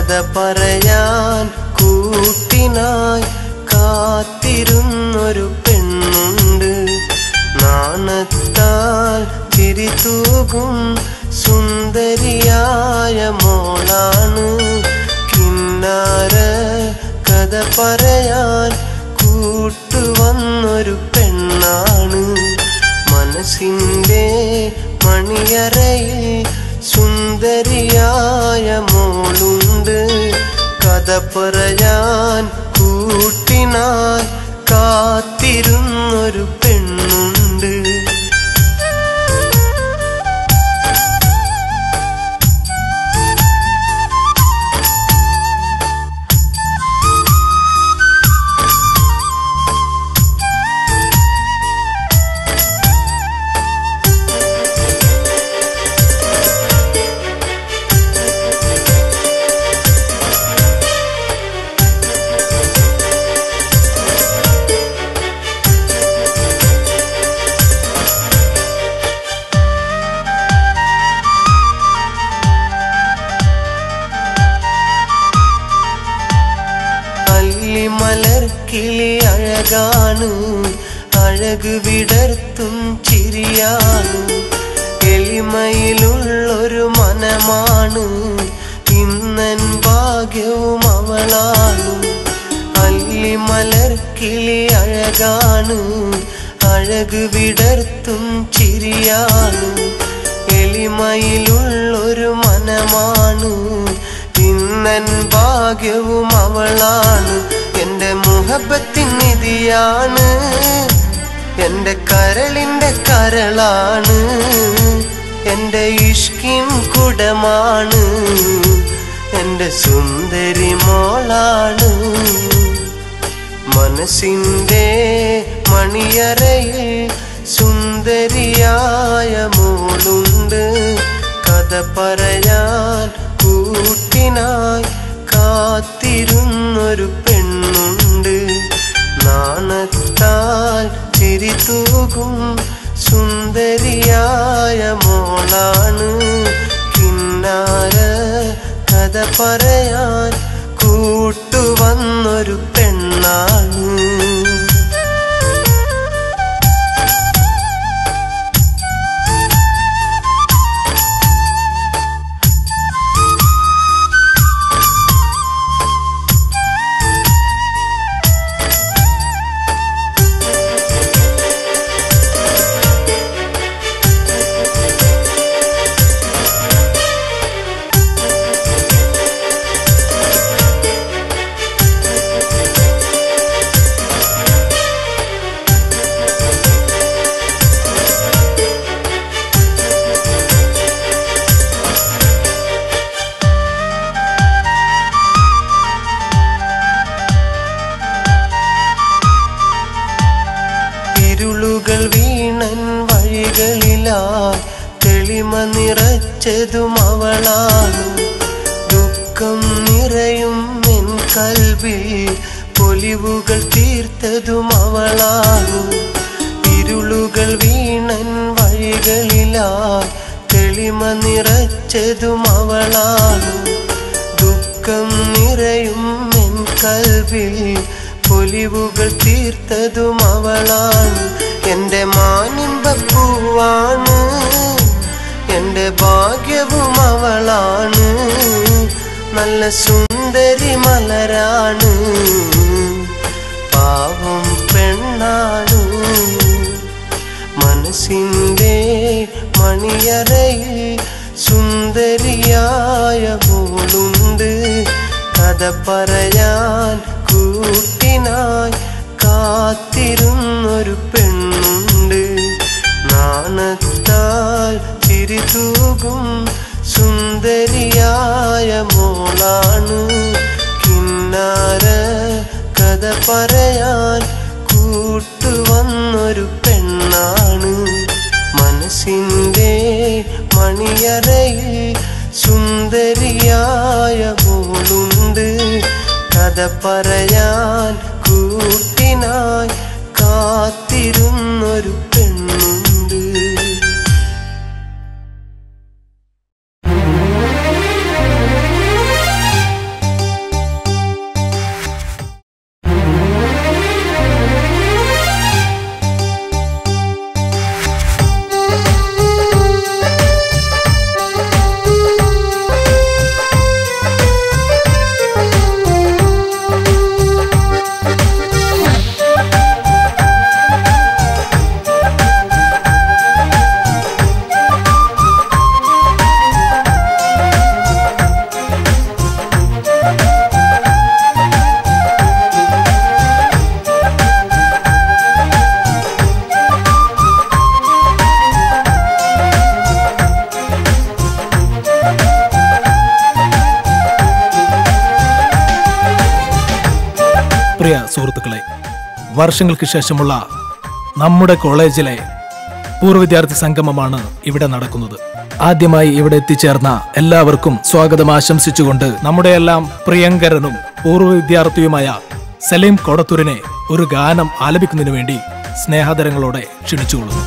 കഥ പറയാൻ കൂട്ടിനായി കാത്തിരുന്നൊരു പെണ്ണുണ്ട്. നാണത്താൽ ചിരിതൂകും സുന്ദരിയായ മോളാണ്. കിന്നാര കഥ പറയാൻ കൂട്ടുവന്നൊരു പെണ്ണാണ്. മനസ്സിൻ്റെ മണിയറയിൽ സുന്ദരിയായ മോളുണ്ട്. കഥ പറയാൻ കൂട്ടിനായി കാത്തിരുന്നൊരു പെണ്ണുണ്ട്. മലർക്കിളി അഴകാണ്, അഴക് വിടർത്തും ചിരിയാണ്. എളിമയിലുള്ളൊരു മനമാണ്, ഇന്നൻ ഭാഗ്യവും അവളാണ്. അല്ലി മലർക്കിളി അഴകാണ്, അഴക് വിടർത്തും ചിരിയാണ്. എളിമയിലുള്ളൊരു മനമാണ്, ഇന്നൻ ഭാഗ്യവും അവളാണ്. എന്റെ മുഹബത്തിൻ നിധിയാണ്, എന്റെ കരളിന്റെ കരളാണ്. എന്റെ ഇഷ്കിൻ കുടമാണ്, എന്റെ സുന്ദരി മോളാണ്. മനസ്സിൻ്റെ മണിയറയിൽ സുന്ദരിയായ മോളുണ്ട്. കഥ പറയാൻ കൂട്ടിനായി കാത്തിരുന്നൊരു പെണ്ണുണ്ട്. നാണത്താൽ ചിരിതൂകും സുന്ദരിയായ മോളാണ്. കിന്നാര കഥ പറയാൻ കൂട്ടുവന്നൊരു പെണ്ണാണ്. ഇരുളുകൾ വീണൻ വഴികളിലായി തെളിമ നിറച്ചതും അവളാണ്. ദുഃഖം നിറയും എൻ കൽബിൽ പൊലിവുകൾ തീർത്തതും അവളാണ്. ഇരുളുകൾ വീണൻ വഴികളിലായി തെളിമ നിറച്ചതും അവളാണ്. ദുഃഖം നിറയും എൻ കൽബിൽ പൊലിവുകൾ തീർത്തതും അവളാണ്. എന്റെ മാനിമ്പപ്പൂവാണ്, എന്റെ ഭാഗ്യവും അവളാണ്. നല്ല സുന്ദരി മലരാണ്, പാവം പെണ്ണാണ്. മനസ്സിൻ്റെ മണിയറയിൽ സുന്ദരിയായ മോളുണ്ട്. കഥ പറയാൻ കൂട്ടിനായി കാത്തിരുന്നൊരു പെണ്ണുണ്ട്. നാണത്താൽ ചിരിതൂകും സുന്ദരിയായ മോളാണ്. കിന്നാര കഥ പറയാൻ കൂട്ടുവന്നൊരു പെണ്ണാണ്. മനസ്സിൻ്റെ മണിയറയിൽ സുന്ദരിയായ മോളുണ്ട്. കഥ പറയാൻ കൂട്ടിനായി കാത്തിരുന്നൊരു പെണ്ണുണ്ട്. പ്രിയ സുഹൃത്തുക്കളെ, വർഷങ്ങൾക്ക് ശേഷമുള്ള നമ്മുടെ കോളേജിലെ പൂർവ്വ വിദ്യാർത്ഥി സംഗമമാണ് ഇവിടെ നടക്കുന്നത്. ആദ്യമായി ഇവിടെ എത്തിച്ചേർന്ന എല്ലാവർക്കും സ്വാഗതം ആശംസിച്ചുകൊണ്ട് നമ്മുടെ എല്ലാം പ്രിയങ്കരനും പൂർവ്വ വിദ്യാർത്ഥിയുമായ സലീം കൊടത്തൂരിനെ ഒരു ഗാനം ആലപിക്കുന്നതിനു വേണ്ടി സ്നേഹാദരങ്ങളോടെ ക്ഷണിച്ചുകൊള്ളുന്നു.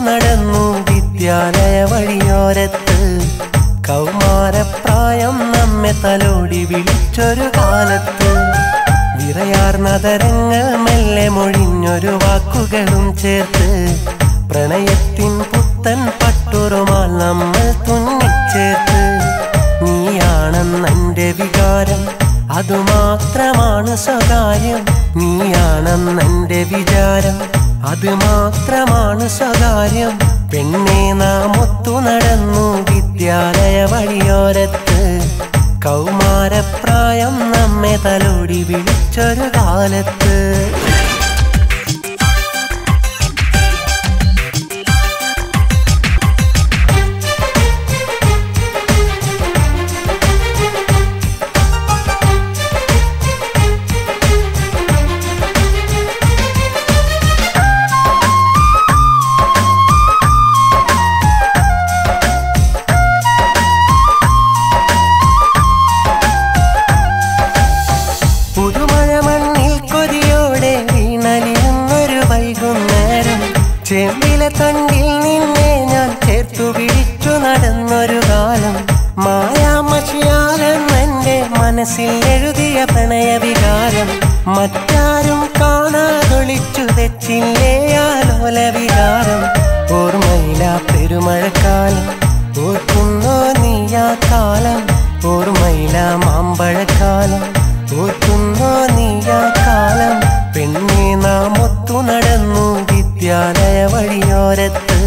നടന്നു വിദ്യാലയ വഴിയോരത്ത്, കൗമാരപ്രായം നമ്മെ തലോടി വിളിച്ചൊരു കാലത്ത്, വിറയാർന്നതരങ്ങൾ മെല്ലെ മൊഴിഞ്ഞൊരു വാക്കുകളും ചേർത്ത്, പ്രണയത്തിൻ പുത്തൻ പട്ടുറുമാൽ നമ്മൾ തുന്നിച്ചേർത്ത്, നീയാണെന്നെൻ്റെ വികാരം അതുമാത്രമാണ് സ്വകാര്യം, നീയാണെന്നെൻ്റെ വിചാരം അതുമാത്രമാണ് സ്വകാര്യം. പെണ്ണെ നാം ഒത്തു നടന്നു വിദ്യാലയ വഴിയോരത്ത്, കൗമാരപ്രായം നമ്മെ തലോടി വിളിച്ചൊരു കാലത്ത്. ചെമ്പിലെ തണ്ടിൽ നിന്നെ ഞാൻ ചേർത്തു പിടിച്ചു നടന്നൊരു കാലം, മായാമഷിയാലെന്നെൻ്റെ മനസ്സിൽ എഴുതിയ പ്രണയവികാരം, മറ്റാരും കാണാതൊളിച്ചു തെച്ചില്ലേ ആലോല വികാരം. ഓർമ്മയിലാ പെരുമഴക്കാലം, ഓർക്കുന്നോ നീയാ കാലം, ഓർമ്മയിലാ മാമ്പഴക്കാലം, ഓർക്കുന്നോ നീയാ കാലം. പെണ്ണെ നാം ഒത്തു നടന്നു വിദ്യാലയ വഴിയോരത്ത്,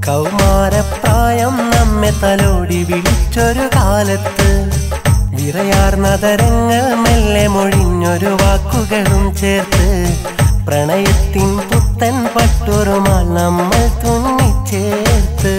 കൗമാരപ്രായം നമ്മെ തലോടി വിളിച്ചൊരു കാലത്ത്, വിറയാർന്നതരങ്ങൾ മെല്ലെ മൊഴിഞ്ഞൊരു വാക്കുകളും ചേർത്ത്, പ്രണയത്തിൻ പുത്തൻ പട്ടുറുമാൽ നമ്മൾ തുന്നിച്ചേർത്ത്.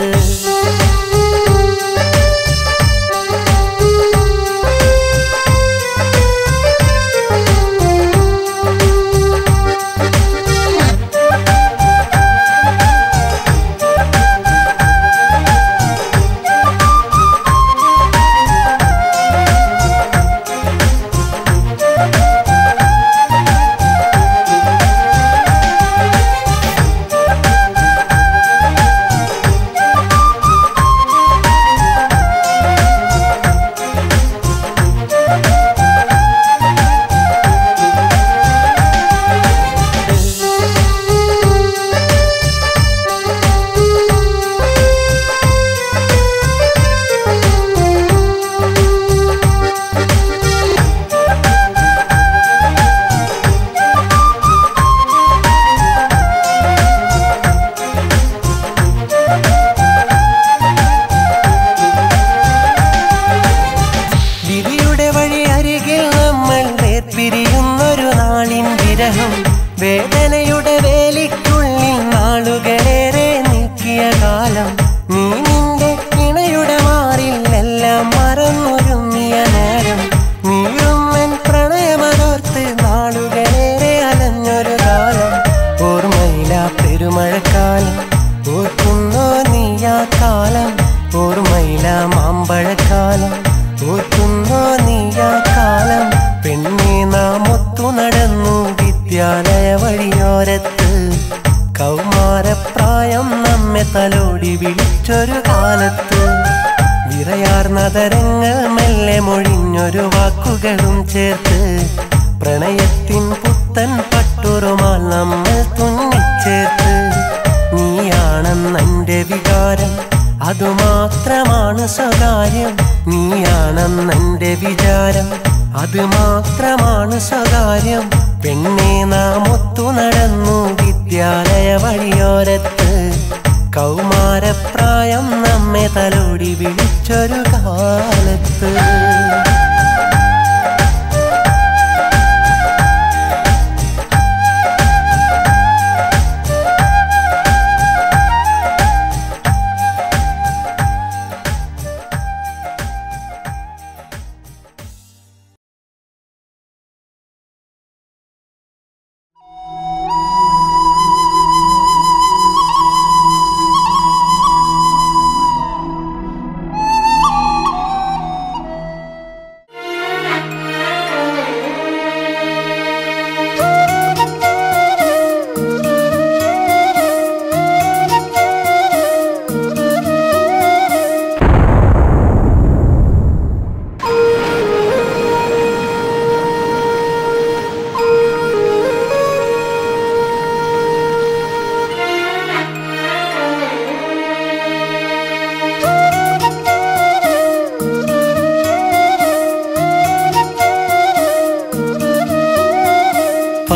വേദനയുടെ വേലിക്കുള്ളിൽ നാളുകളേറെ നീക്കിയ കാലം, നീ നിന്റെ ഇണയുടെ മാറിൽ എല്ലാം മറന്നൊരുങ്ങിയ നേരം, നീളുമ്മൻ പ്രണയമതോർത്ത് നാളുകളേറെ അലഞ്ഞൊരു കാലം. ഓർമ്മയിലാ പെരുമഴക്കാലം, ഓർക്കുന്നോ നീയാ കാലം, ഓർമ്മയിലാ മാമ്പഴക്കാലം, ഓർക്കുന്നോ നീയാ കാലം. പെണ്ണെ നാം ഒത്തു നടന്നു വിദ്യാലയ വഴിയോരത്ത്, കൗമാരപ്രായം നമ്മെ തലോടി വിളിച്ചൊരു കാലത്ത്, വിറയാർന്നതരങ്ങൾ മെല്ലെ മൊഴിഞ്ഞൊരു വാക്കുകളും ചേർത്ത്, പ്രണയത്തിൻ പുത്തൻ പട്ടുറുമാൽ നമ്മൾ തുന്നിച്ചേർത്ത്, നീയാണെന്നെൻ്റെ വികാരം അതുമാത്രമാണ് സ്വകാര്യം, നീയാണെന്നെൻ്റെ വിചാരം അതുമാത്രമാണ് സ്വകാര്യം. പെണ്ണെ നാം ഒത്തു നടന്നു വിദ്യാലയ വഴിയോരത്ത്, കൗമാരപ്രായം നമ്മെ തലോടി വിളിച്ചൊരു കാലത്ത്.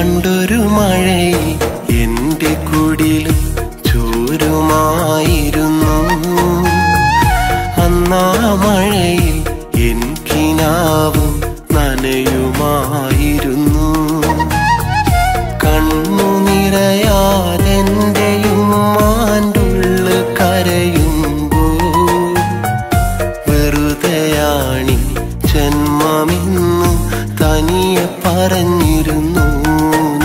പണ്ടൊരു മഴയിൽ എൻ്റെ കുടിലും ചോരുമായിരുന്നു. അന്നാ മഴയിൽ എൻ കിനാവും നനയുമായിരുന്നു. കണ്ണു നിറയാതെൻ്റെയും മാണ്ടുള്ളു കരയുമ്പോൾ വെറുതെയാണി ജന്മമെന്നു തനിയെ പറഞ്ഞിരുന്നു.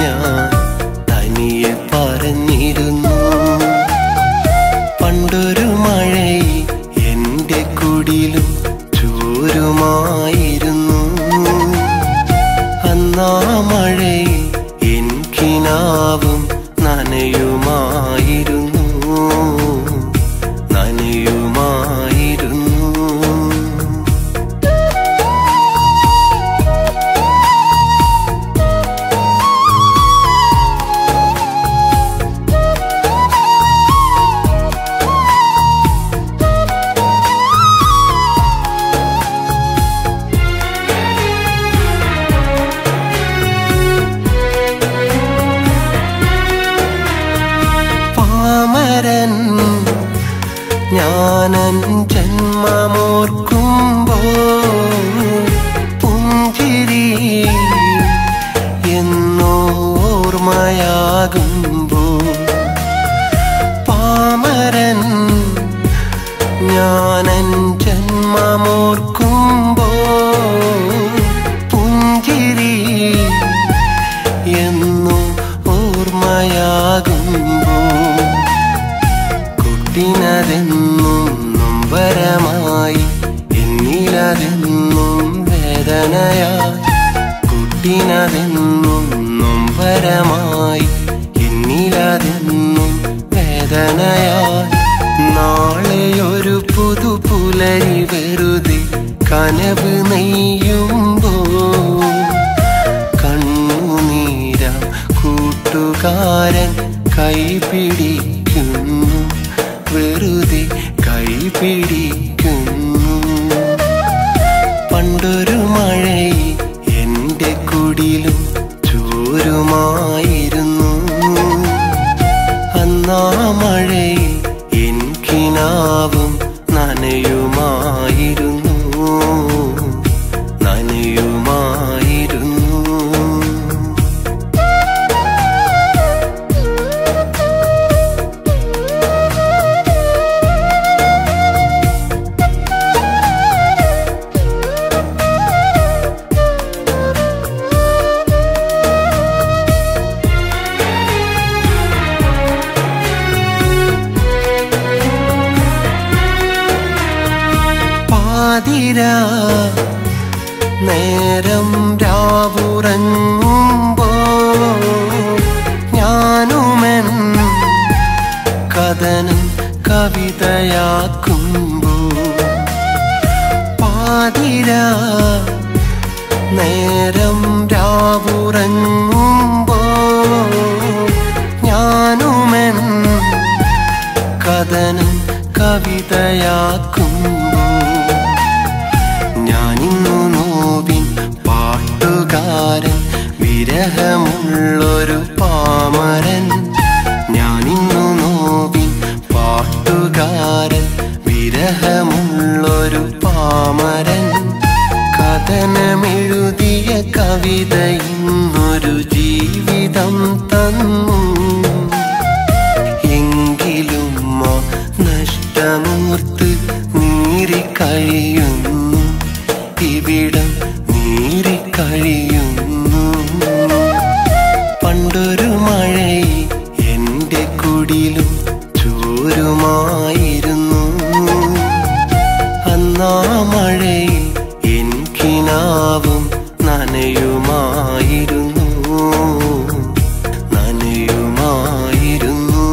ഞാൻ തനിയെ പറഞ്ഞിരുന്നു. പണ്ടൊരു മഴയിൽ എൻ്റെ കുടിലും ചോരുമായിരുന്നു. അന്നാ മഴയിൽ എൻ കിനാവും നനയുമായിരുന്നു. നനയുമായിരുന്നു. ഞാനൻ ജന്മമോർക്കുമ്പോൾ പുഞ്ചിരി എന്നോർമ്മയാകുമ്പോൾ പാമരൻ ഞാനൻ ജന്മമോർക്കുമ്പോൾ പുഞ്ചിരി എന്നോ ഓർമ്മയാകുമ്പോൾ കുട്ടിനതെന്നും നൊമ്പരമായി എന്നിലതെന്നും വേദനയായി. കുട്ടിനതെന്നും നൊമ്പരമായി എന്നിലതെന്നും വേദനയായി. നാളെയൊരു പുതുപുലരി വെറുതെ കനവ് നെയ്യുമ്പോൾ കണ്ണുനീരാം കൂട്ടുകാരൻ കൈപിടിക്കുന്നു. വെറുതെ കൈപിടിക്കുന്നു. പണ്ടൊരു മഴയിൽ എൻ്റെ കുടിലും ചോരുമായിരുന്നു. അന്നാ മഴയിൽ എൻ കിനാവും നനയുമായിരുന്നു. നനയുമായിരുന്നു. നേരം രാവുറങ്ങുമ്പോൾ ഞാനുമെൻ കഥനം കവിതയാക്കുമ്പോൾ പാതിര നേരം രാവുറങ്ങുമ്പോൾ ഞാനുമെൻ കഥനം കവിതയാക്കുമ്പോൾ ഞാനിന്നു നോവിൻ പാട്ടുകാരൻ വിരഹമുള്ളൊരു പാമരൻ. ഞാനിന്നു നോവിൻ പാട്ടുകാരൻ വിരഹമുള്ളൊരു പാമരൻ. കഥനമെഴുതിയ കവിത ഇന്നൊരു ജീവിതം തന്നു. എങ്കിലും നഷ്ടമൂർത്ത് നീറിക്കഴിയുന്നു. ഇവിടം നീറിക്കഴിയുന്നു. പണ്ടൊരു മഴയിൽ എൻ്റെ കുടിലും ചോരുമായിരുന്നു. അന്നാ മഴയിൽ എൻ കിനാവും നനയുമായിരുന്നു. നനയുമായിരുന്നു.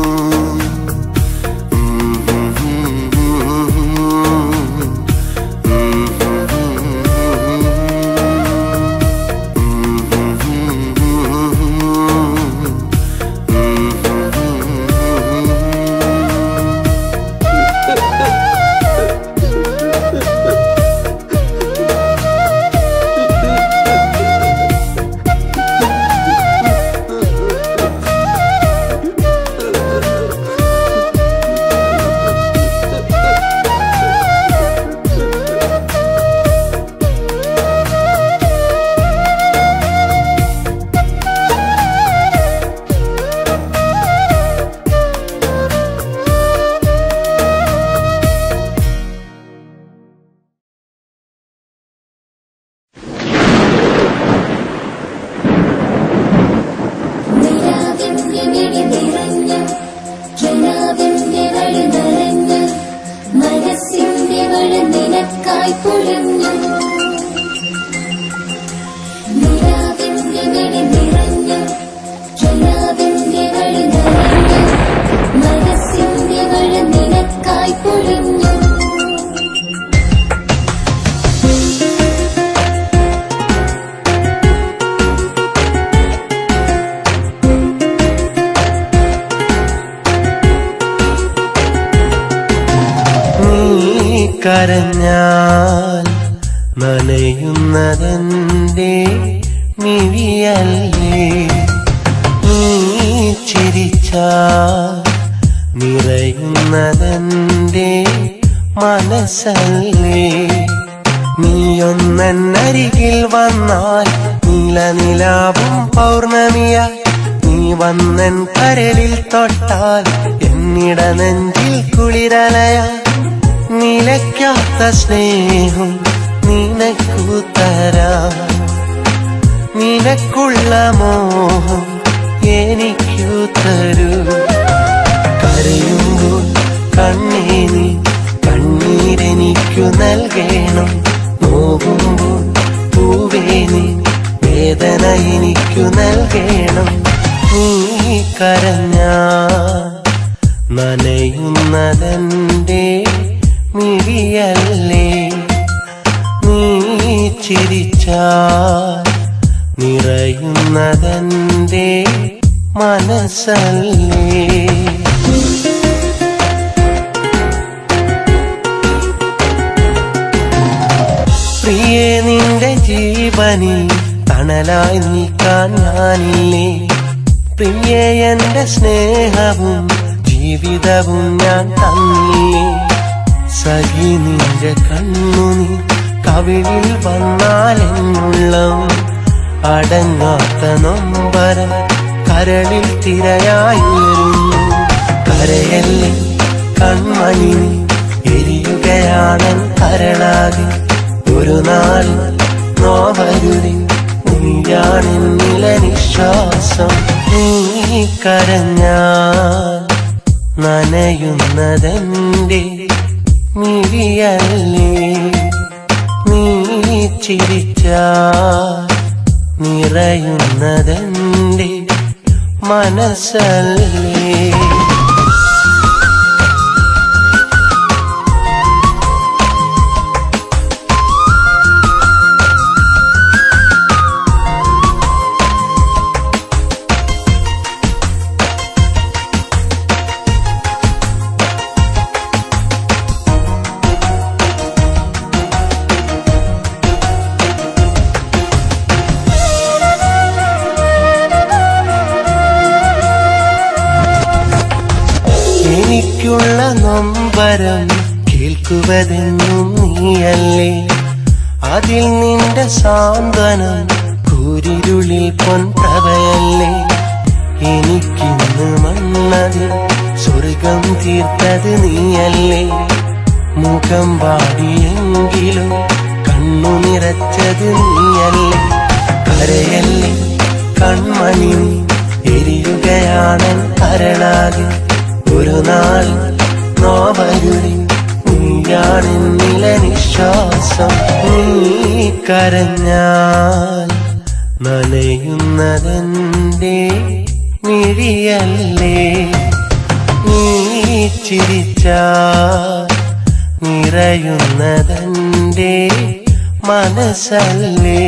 നിനക്കായി പൊഴിഞ്ഞു നിലാവിന്റെ വഴി നിറഞ്ഞു കിനാവിന്റെ വഴി നിറഞ്ഞു മനസ്സിന്റെ വഴി നിനക്കായി പൊഴിഞ്ഞു കരഞ്ഞാൽ നനയുന്നതെന്റെ മിഴിയല്ലേ നീ ചിരിച്ചാൽ നിറയുന്നതെന്റെ മനസ്സല്ലേ നീയൊന്നരികിൽ വന്നാൽ നീലനിലാവും പൗർണമിയായി നീ വന്നൻ കരളിൽ തൊട്ടാൽ എന്നിട നെഞ്ചിൽ കുളിരലയാ നിലയ്ക്കാത്ത സ്നേഹം നിനക്കു തരാം നിനക്കുള്ള മോഹം എനിക്കു തരൂ കരയുമ്പോൾ കണ്ണേ നീ കണ്ണീരെനിക്കു നൽകണം നോവുമ്പോൾ പൂവേ നീ വേദന എനിക്കു നൽകണം നീ കരഞ്ഞാൽ നനയുന്നതെന്റെ മിഴിയല്ലേ നീ ചിരിച്ചാൽ നിറയുന്നതെന്റെ മനസ്സല്ലേ പ്രിയേ നിന്റെ ജീവനിൽ തണലായി നിൽക്കാൻ ഞാനില്ലേ പ്രിയേ എന്റെ സ്നേഹവും ജീവിതവും ഞാൻ തന്നില്ലേ സഖി നിന്റെ കണ്ണുനീർ കവിളിൽ വന്നാലെന്നുള്ളം അടങ്ങാത്ത നൊമ്പരം കരളിൽ തിരയായി ഉയരുന്നു കരയല്ലേ കൺമണി എരിയുകയാണൻ കരളാകെ ഒരു നാൾ നോവരുതി നീയാണെന്നില നിശ്വാസം നീ കരഞ്ഞാൽ നനയുന്നതെന്റെ മിഴിയല്ലേ നീ ചിരിച്ചാൽ നിറയുന്നതെന്റെ മനസ്സല്ലേ എനിക്കുള്ള നൊമ്പരം കേൾക്കുവതെന്നും നീയല്ലേ അതിൽ നിന്റെ സാന്ത്വനം കൂരിരുളിൽ പൊൻപ്രഭയല്ലേ എനിക്കിന്ന് മണ്ണതിൽ സ്വർഗം തീർത്തത് നീയല്ലേ മുഖം പാടിയെങ്കിലും കണ്ണു നിറച്ചത് നീയല്ലേ കരയല്ലേ കൺമണി എരിയുകയാണൻ കരളാകെ ഒരു നാൾ നോവരുതി നീയാണെന്നില നിശ്വാസം നീ കരഞ്ഞാൽ നനയുന്നതെന്റെ മിഴിയല്ലേ നീ ചിരിച്ചാൽ നിറയുന്നതെന്റെ മനസ്സല്ലേ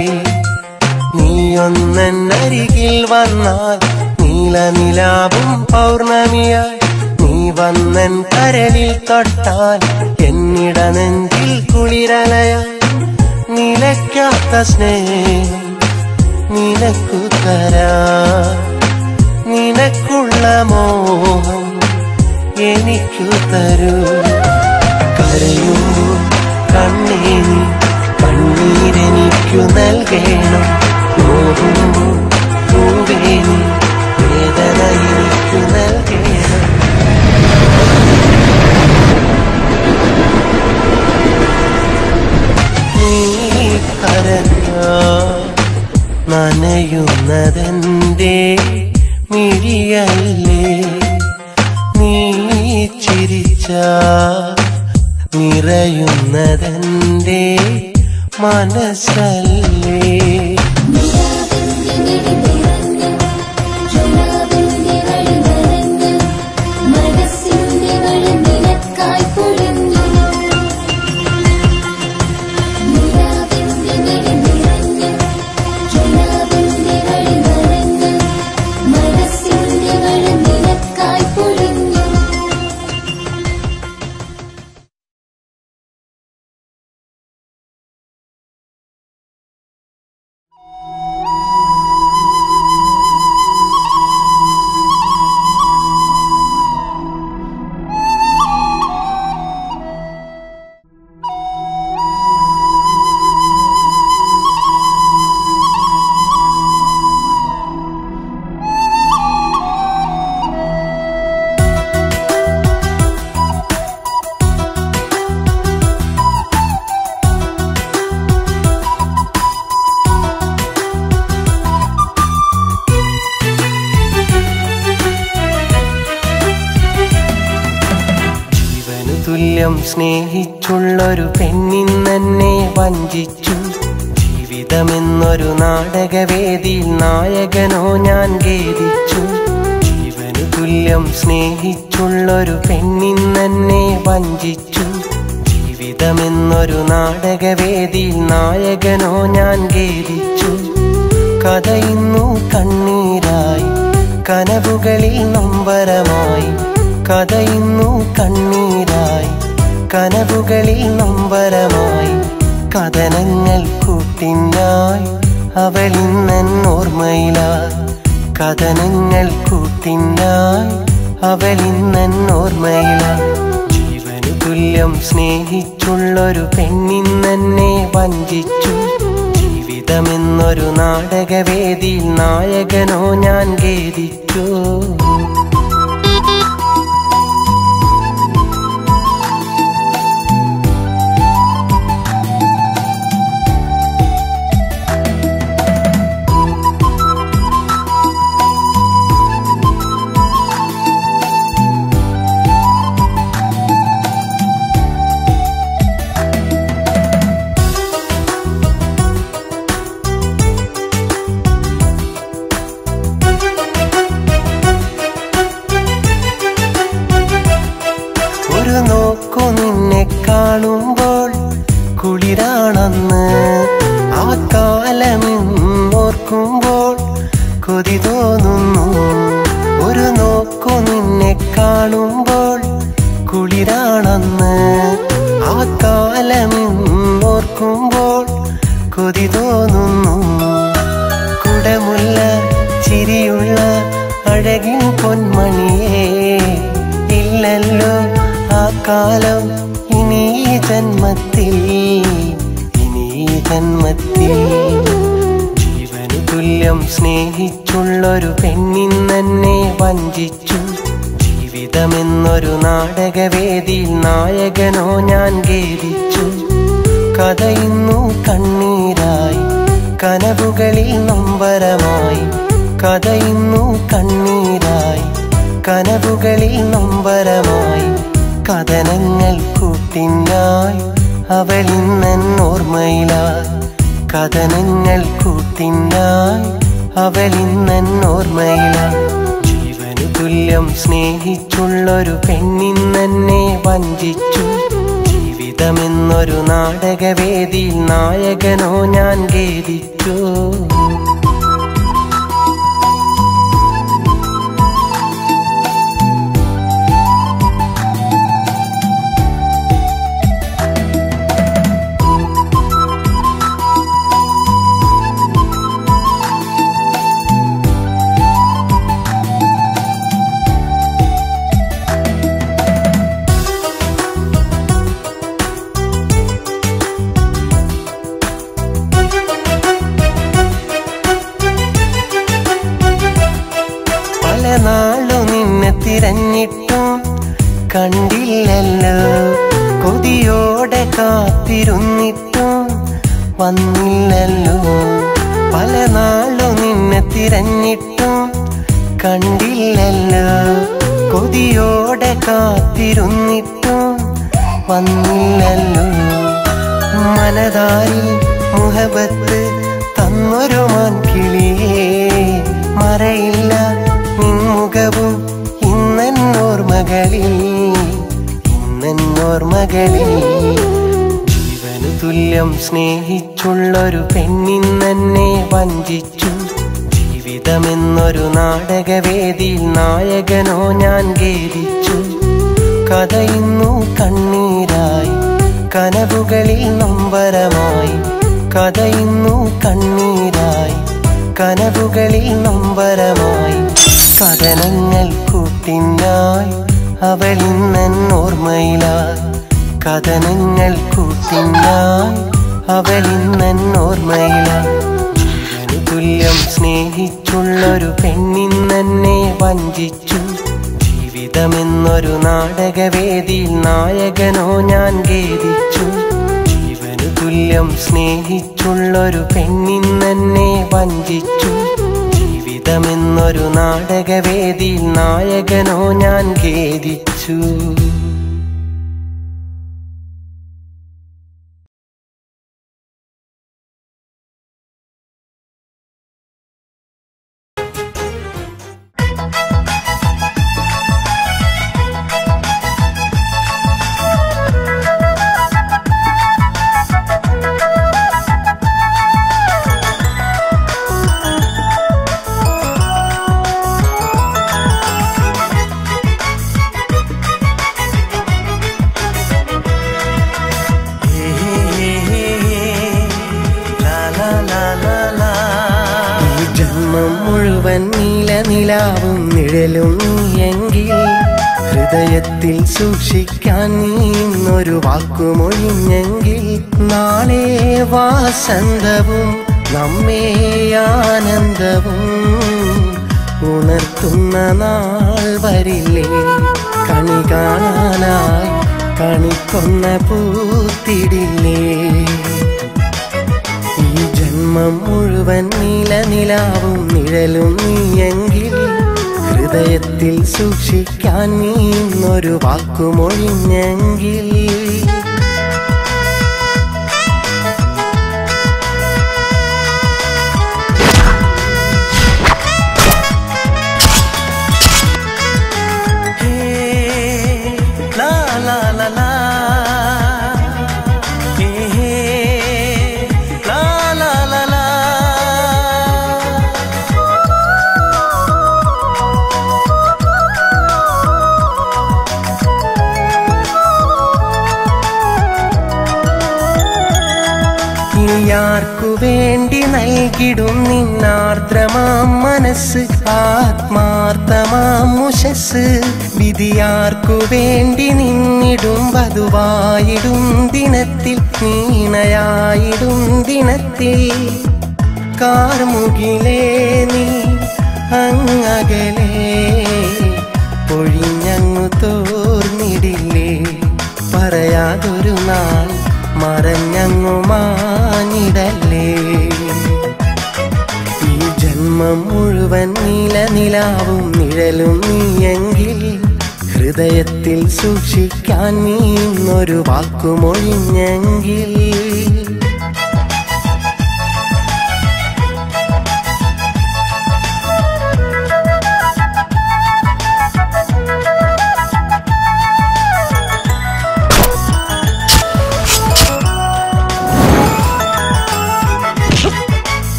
നീയൊന്നരികിൽ വന്നാൽ നീലനിലാവും പൗർണമിയായി നീ വന്നൻ കരളിൽ തൊട്ടാൽ എന്നിട നെഞ്ചിൽ കുളിരലയാ നിലയ്ക്കാത്ത സ്നേഹം നിനക്കു തരാം നിനക്കുള്ള മോഹം എനിക്കു തരൂ കരയുമ്പോൾ കണ്ണേ നീ കണ്ണീരെനിക്കു നൽകണം നോവുമ്പോൾ പൂവേ നീ വേദന എനിക്കു നൽകണം നീ കരഞ്ഞാൽ നനയുന്നതെന്റെ മിഴിയല്ലേ നീ ചിരിച്ചാൽ നിറയുന്നതെന്റെ മനസ്സല്ലേ. സ്നേഹിച്ചുള്ളൊരു പെണ്ണിന്നെന്നെ വഞ്ചിച്ചു. ജീവിതമെന്നൊരു നാടകവേദിയിൽ നായകനോ ഞാൻ ഖേദിച്ചു. ജീവനു തുല്യം സ്നേഹിച്ചുള്ളൊരു പെണ്ണിന്നെന്നെ വഞ്ചിച്ചു. ജീവിതമെന്നൊരു നാടകവേദിയിൽ നായകനോ ഞാൻ ഖേദിച്ചു. കഥ ഇന്നു കണ്ണീരായി, കനവുകളിൽ നൊമ്പരമായി. കഥ ഇന്നു കണ്ണീരായി, കനവുകളിൽ നൊമ്പരമായി. കഥനങ്ങൾ കൂട്ടിനായി അവളിന്നോർമ്മയിലായി. കഥനങ്ങൾ കൂട്ടിനായി അവളിന്നോർമ്മയിലായി. ജീവനു തുല്യം സ്നേഹിച്ചുള്ളൊരു പെണ്ണിന്നെന്നെ വഞ്ചിച്ചു. ജീവിതമെന്നൊരു നാടകവേദിയിൽ നായകനോ ഞാൻ ഖേദിച്ചു. കാണുമ്പോൾ കുളിരാണെന്ന് ആ കാലമെന്നോർക്കുമ്പോൾ കൊതി തോന്നുന്നു. ഒരു നോക്കു നിന്നെ കാണുമ്പോൾ കുളിരാണെന്ന് ആ കാലമെന്നോർക്കുമ്പോൾ കൊതി തോന്നുന്നു. കുടമുള്ള ചിരിയുള്ള അഴകിൻ പൊന്മണിയേ, ഇല്ലല്ലോ ആ കാലം ഇനി ജന്മത്തിൽ, ഇനി ജന്മത്തിൽ. ജീവനു തുല്യം സ്നേഹിച്ചുള്ളൊരു പെണ്ണിന്നെന്നെ വഞ്ചിച്ചു. ജീവിതമെന്നൊരു നാടകവേദിയിൽ നായകനോ ഞാൻ ഖേദിച്ചു. കഥ ഇന്നു കണ്ണീരായി, കനവുകളിൽ നൊമ്പരമായി. കഥ ഇന്നു കണ്ണീരായി, കനവുകളിൽ നൊമ്പരമായി. കഥനങ്ങൾ കൂട്ടിനായി അവളിന്നോർമ്മയിലായി. കഥനങ്ങൾ കൂട്ടിനായി അവളിന്നോർമ്മയിലായി. ജീവനു തുല്യം സ്നേഹിച്ചുള്ളൊരു പെണ്ണിന്നെന്നെ വഞ്ചിച്ചു. ജീവിതമെന്നൊരു നാടകവേദിയിൽ നായകനോ ഞാൻ ഖേദിച്ചു. നാളു നിന്നെ തിരഞ്ഞിട്ടും കണ്ടില്ലല്ലോ. കൊതിയോടെ കാത്തിരുന്നിട്ടും വന്നില്ലല്ലോ. പല നാളു നിന്നെ തിരഞ്ഞിട്ടും കണ്ടില്ലല്ലോ. കൊതിയോടെ കാത്തിരുന്നിട്ടും വന്നില്ലല്ലോ. മനതാരിൽ മുഹബത്ത് തന്നൊരു മാൻകിളിയേ, മറയില്ല നിൻമുഖവും ഇന്നെന്നോർമകളിൽ, ഇന്നെന്നോർമകളിൽ. ജീവനു തുല്യം സ്നേഹിച്ചുള്ളൊരു പെണ്ണിന്നെന്നെ വഞ്ചിച്ചു. ജീവിതമെന്നൊരു നാടകവേദിയിൽ നായകനോ ഞാൻ ഖേദിച്ചു. കഥയിന്നു കണ്ണീരായി കനവുകളിൽ നൊമ്പരമായി, കഥയിന്നു കണ്ണീരായി കനവുകളിൽ നൊമ്പരമായി. കഥനങ്ങൾ കൂട്ടിനായി അവളിന്നെന്നോർമ്മയിലായി, കഥനങ്ങൾ കൂട്ടിനായി അവളിന്നെന്നോർമ്മയിലായി. ജീവനു തുല്യം സ്നേഹിച്ചുള്ളൊരു പെണ്ണിന്നെന്നെ വഞ്ചിച്ചു. ജീവിതമെന്നൊരു നാടകവേദിയിൽ നായകനോ ഞാൻ ഖേദിച്ചു. ജീവനു തുല്യം സ്നേഹിച്ചുള്ളൊരു പെണ്ണിന്നെന്നെ വഞ്ചിച്ചു. ജീവിതമെന്നൊരു നാടകവേദിയിൽ നായകനോ ഞാൻ ഖേദിച്ചു. നിലാവും നിഴലും നീയെങ്കിൽ ഹൃദയത്തിൽ സൂക്ഷിക്കാൻ നീന്നൊരു വാക്കുമൊഴിഞ്ഞെങ്കിൽ നാളെ വാസന്തവും നമ്മെ ആനന്ദവും ഉണർത്തുന്ന നാൾ വരില്ലേ. കണി കാണാനായി കണിക്കൊന്ന പൂത്തിടില്ലേ. ഈ ജന്മം മുഴുവൻ നിലാവും നിഴലും നീയെങ്കിൽ ഹൃദയത്തിൽ സൂക്ഷിക്കാൻ നീന്നൊരു വാക്കുമൊഴിഞ്ഞെങ്കിൽ ാർക്കു വേണ്ടി നൽകിടും നിന്നാർദ്രമാം മനസ്സ്, ആത്മാർത്ഥമാം മുഷസ്. വിധിയാർക്കു വേണ്ടി നിന്നിടും വധുവായിടും ദിനത്തിൽ, നീണയായിടും ദിനത്തിൽ. കാർമുകിലേ നീ അങ്ങകലേ പൊഴിഞ്ഞങ്ങു തോർന്നിടില്ലേ. പറയാതൊരു നാൾ മറഞ്ഞങ്ങു മാഞ്ഞിടല്ലേ. ഈ ജന്മം മുഴുവൻ നിലാവും നിഴലും നീയെങ്കിൽ ഹൃദയത്തിൽ സൂക്ഷിക്കാൻ നീന്നൊരു വാക്കുമൊഴിഞ്ഞെങ്കിൽ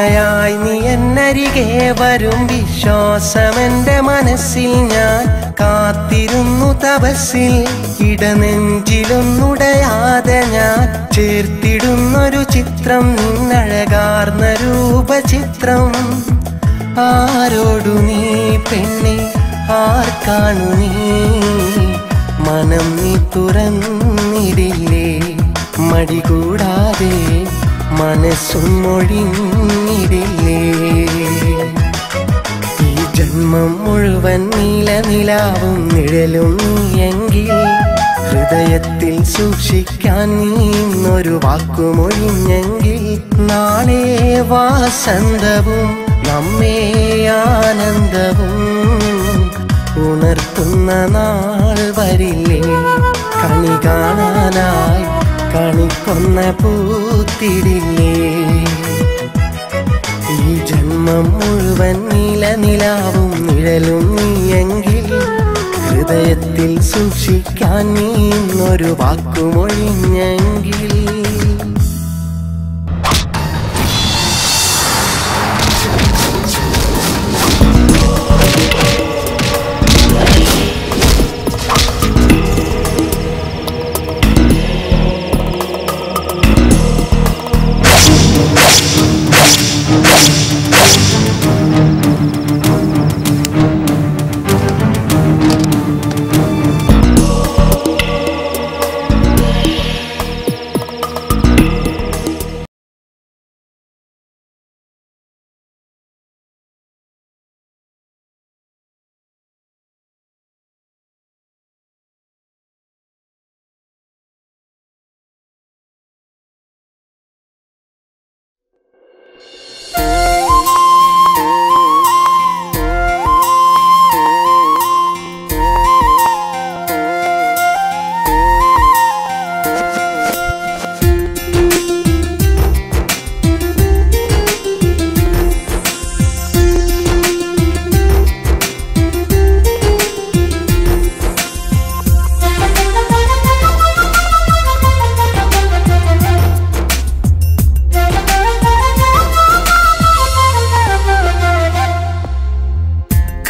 ായി നീ എന്നരികെ വരും വിശ്വാസമെന്റെ മനസ്സിൽ ഞാൻ കാത്തിരുന്നു തപസ്സിൽ. ഇടനെഞ്ചിലൊന്നുടയാതെ ഞാൻ ചേർത്തിടുന്നൊരു ചിത്രം, നിന്നഴകാർന്ന രൂപചിത്രം. ആരോടു നീ പെണ്ണെ, ആർക്കാണു നീ മനം നീ തുറന്നിടില്ലേ. മടികൂടാതെ മനസ്സും മൊഴിഞ്ഞിടില്ലേ. ഈ ജന്മം മുഴുവൻ നിലാവും നിഴലും നീയെങ്കിൽ ഹൃദയത്തിൽ സൂക്ഷിക്കാൻ നീന്നൊരു വാക്കുമൊഴിഞ്ഞെങ്കിൽ നാളെ വാസന്തവും നമ്മെ ആനന്ദവും ഉണർത്തുന്ന നാൾ വരില്ലേ? കണി കാണാനായി കണിക്കൊന്ന പൂത്തിരില്ലേ? ഈ ജന്മം മുഴുവൻ നിലനിലാവും നിഴലും നീയെങ്കിൽ ഹൃദയത്തിൽ സൂക്ഷിക്കാൻ നീന്നൊരു വാക്കുമൊഴിഞ്ഞെങ്കിൽ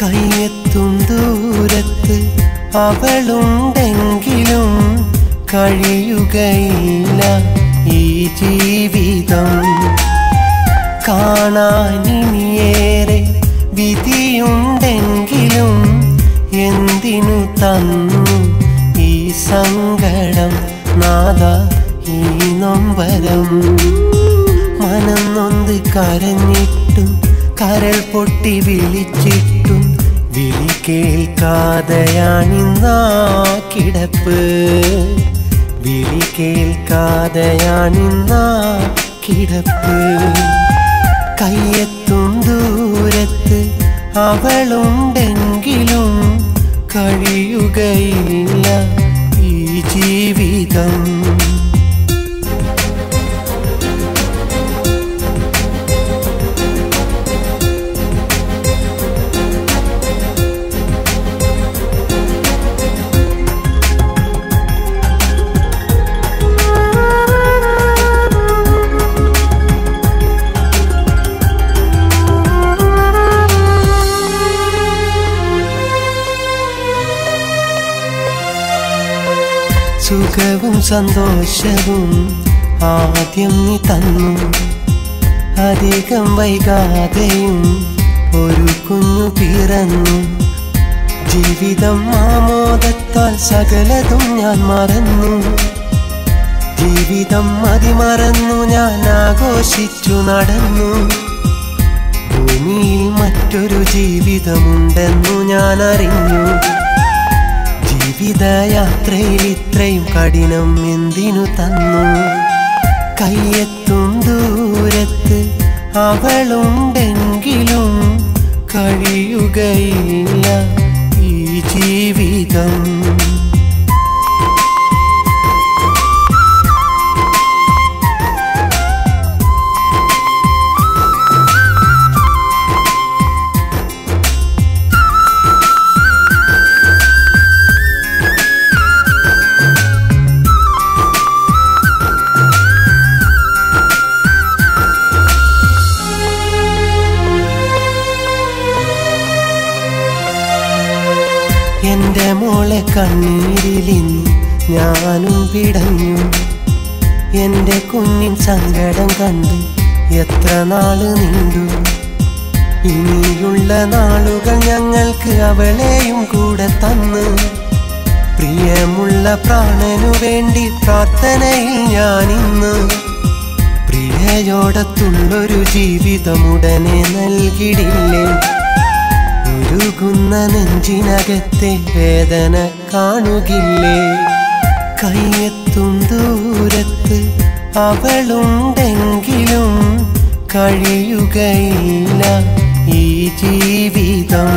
കയ്യെത്തും ദൂരത്ത് അവളുണ്ടെങ്കിലും കഴിയുകയില്ല ഈ ജീവിതം. കാണാനിനിയേറെ വിധിയുണ്ടെങ്കിലും എന്തിനു തന്നു ഈ സങ്കടം നാദ ഈ നൊമ്പരം? മനം നൊന്ത് കരഞ്ഞിട്ടും കരൾ പൊട്ടി വിളിച്ചിട്ടും വിളി കേൾക്കാതെയാണിന്നാ കിടപ്പ്. വിളി കേൾക്കാതെയാണിന്നാ കിടപ്പ്. കയ്യെത്തും ദൂരത്ത് അവളുണ്ടെങ്കിലും കഴിയുകയില്ല ഈ ജീവിതം. സുഖവും സന്തോഷവും ആദ്യം നീ തന്നു. അധികം വൈകാതെയും ഒരു കുഞ്ഞു പിറന്നു. ജീവിതം ആമോദത്താൽ സകലതും ഞാൻ മറന്നു. ജീവിതം മതിമറന്നു ഞാൻ ആഘോഷിച്ചു നടന്നു. ഭൂമിയിൽ മറ്റൊരു ജീവിതമുണ്ടെന്നു ഞാൻ അറിഞ്ഞു. ജീവിതയാത്രയിൽ ഇത്രയും കഠിനം എന്തിനു തന്നു? കയ്യെത്തും ദൂരത്ത് അവളുണ്ടെങ്കിലും കഴിയുകയില്ല ഈ ജീവിതം. എന്റെ മോളെ കണ്ണീരിലിന്ന് ഞാനും പിടഞ്ഞു. എന്റെ കുഞ്ഞിൻ സങ്കടം കണ്ട് എത്ര നാള് നീണ്ടു. ഇനിയുള്ള നാളുകൾ ഞങ്ങൾക്ക് അവളെയും കൂടെ തന്ന്. പ്രിയമുള്ള പ്രാണനു വേണ്ടി പ്രാർത്ഥനയിൽ ഞാനിന്ന്. പ്രിയയോടത്തുള്ളൊരു ജീവിതമുടനെ നൽകിടില്ലേ? ഉരുകുന്ന നെഞ്ചിനകത്തെ വേദന കാണുകില്ലേ? കയ്യെത്തും ദൂരത്ത് അവളുണ്ടെങ്കിലും കഴിയുകയില്ല ഈ ജീവിതം.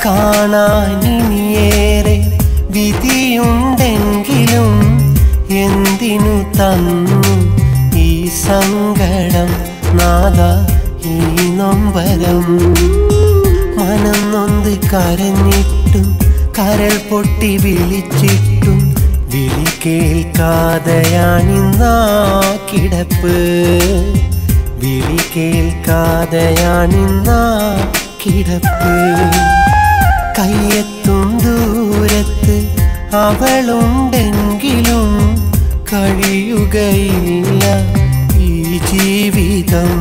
കാണാനിനിയേറെ വിധിയുണ്ടെങ്കിലും എന്തിനു തന്നു ഈ സങ്കടം നാദ ഈ നൊമ്പരം. മനം നൊന്ത് കരഞ്ഞിട്ടും കരൾ പൊട്ടി വിളിച്ചിട്ടും വിളി കേൾക്കാതെയാണിന്നാ കിടപ്പ്. വിളി കേൾക്കാതെയാണിന്നാ കിടപ്പ്. കയ്യെത്തും ദൂരത്ത് അവളുണ്ടെങ്കിലും കഴിയുകയില്ല ഈ ജീവിതം.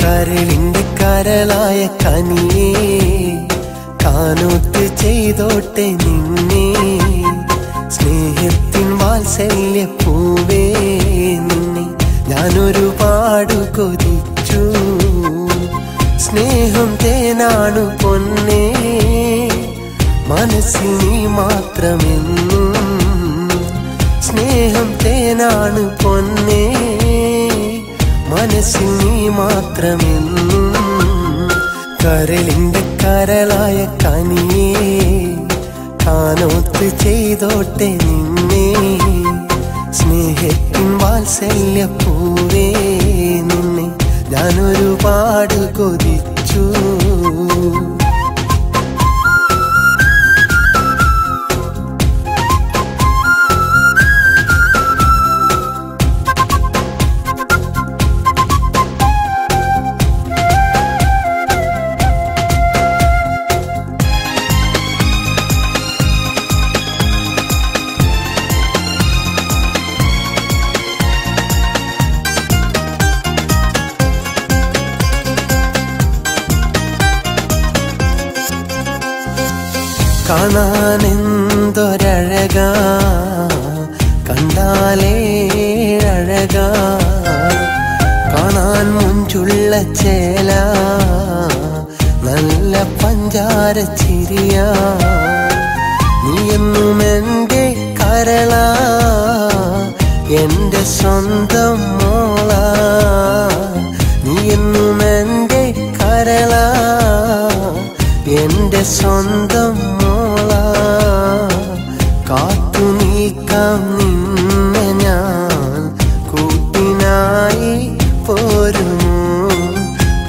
കരളിന്റെ കരളായ കനിയേ കാനൂത്ത് ചെയ്തോട്ടെ നിന്നെ. സ്നേഹത്തിൻ വാത്സല്യ പൂവേ നിന്നെ ഞാനൊരുപാട് കൊതിച്ചു. സ്നേഹം തേനാണു പൊന്നേ മനസ്സിൽ നീ മാത്രമെന്നും. സ്നേഹം തേനാണു പൊന്നേ മനസ്സിൽ നീ മാത്രമെന്നും. കരളിന്റെ കരളായ കനിയേ കാനോത്ത് ചെയ്തോട്ടെ നിന്നെ. സ്നേഹത്തിൻ വാത്സല്യ പൂവേ നിന്നെ ഞാനൊരുപാട് കൊതിച്ചു. കാണാനെന്തൊരഴകാ കണ്ടാലേ അഴകാ. കാണാൻ മുഞ്ചുള്ള ചേല നല്ല പഞ്ചാര ചിരിയാ. നീ എന്നും എൻ്റെ കരളാ എൻ്റെ സ്വന്തം മോളാ. നീ എന്നും എൻ്റെ കരളാ എൻ്റെ സ്വന്തം മോളാ. കാത്തു നീക്കാം നിന്നെ ഞാൻ കൂട്ടിനായി പോരുമോ.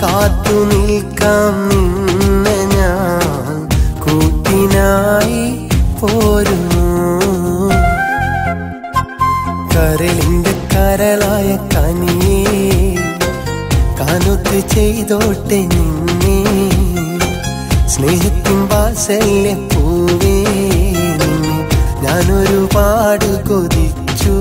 കാത്തു നീക്കാം നിന്നെ ഞാൻ കൂട്ടിനായി പോരുമോ. കരളിന്റെ കരളായ കനിയേ കാനൊത്ത് ചെയ്തോട്ടെ നിന്നെ. സ്നേഹത്തിൻ വാത്സല്യ പൂവേ നിന്നെ ഞാനൊരുപാട് കൊതിച്ചു.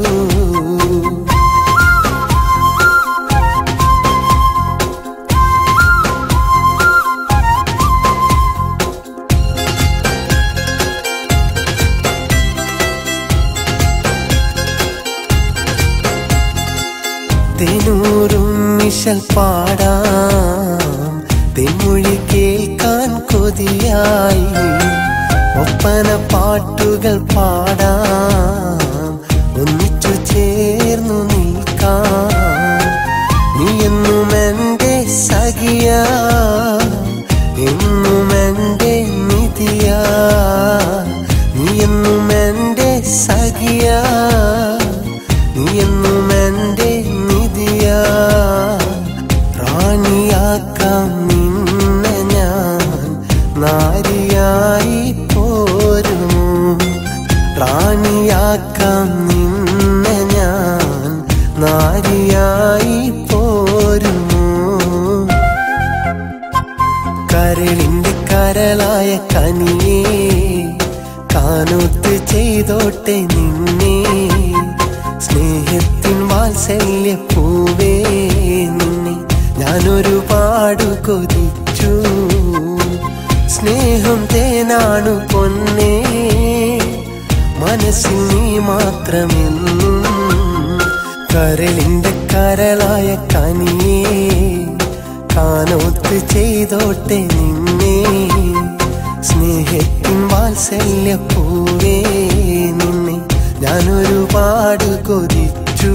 തേനൂറും മിശൽ പാടാം തെന്മൊഴി കേൾക്കാൻ കൊതിയായി. ഒപ്പന പാട്ടുകൾ പാടാം ഒന്നിച്ചു ചേർന്നു നിൽക്കാം. നീ എന്നും എൻ്റെ സഖിയാ എന്നും എൻ്റെ നിധിയാ. നീ എന്നും എൻ്റെ സഖിയാ റാണിയാക്കാം നിന്നെ ഞാൻ നാരിയായി പോരുമോ റാണിയാക്കാം നിന്നെ ഞാൻ നാരിയായി പോരുമോ കരളിന്റെ കരളായ കനിയേ കാനൊത്ത് ചെയ്തോട്ടെ നിന്നെ സ്നേഹത്തിൻ വാത്സല്യ പൂവേ നിന്നെ ഞാനൊരുപാട് കൊതിച്ചു സ്നേഹം തേനാണു പൊന്നേ മനസ്സിൽ നീ മാത്രമെന്നും കരളിന്റെ കരളായ കനിയേ കാനൊത്ത് ചെയ്തോട്ടെ നിന്നെ സ്നേഹത്തിൻ വാത്സല്യ പൂവേ നിന്നെ ഞാനൊരുപാട് കൊതിച്ചു